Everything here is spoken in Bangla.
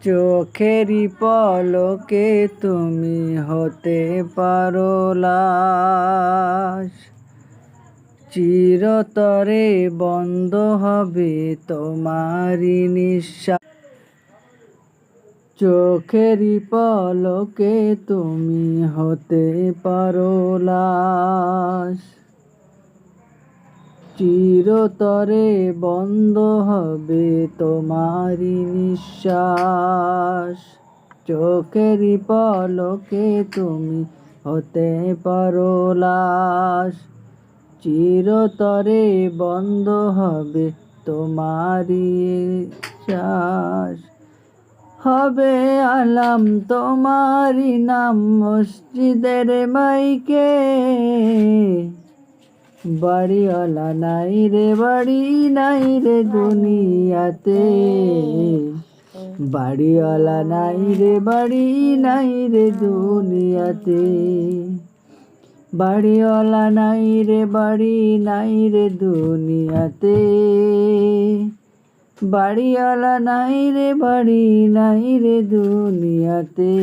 চোখেরই পলকে তুমি হতে পারো লাশ, চিরতরে বন্ধ হবে তোমারই নিঃশ্বাস। চোখেরই পলকে তুমি হতে পারো লাশ, চিরতরে বন্ধ হবে তোমারই নিঃশ্বাস। চোখেরই পলকে তুমি হতে পারো লাশ, চিরতরে বন্ধ হবে তোমারই শ্বাস। হবে আলাম তোমারই নাম মসজিদের মাইকে, বাড়িওয়ালা নাই রে বাড়ি নাই রে দুনিয়াতে, বাড়িওয়ালা নাই রে বাড়ি নাই রে দুনিয়াতে, বাড়িওয়ালা নাই রে বাড়ি নাই রে দুনিয়াতে, বাড়িওয়ালা নাই রে বাড়ি নাই রে দুনিয়াতে।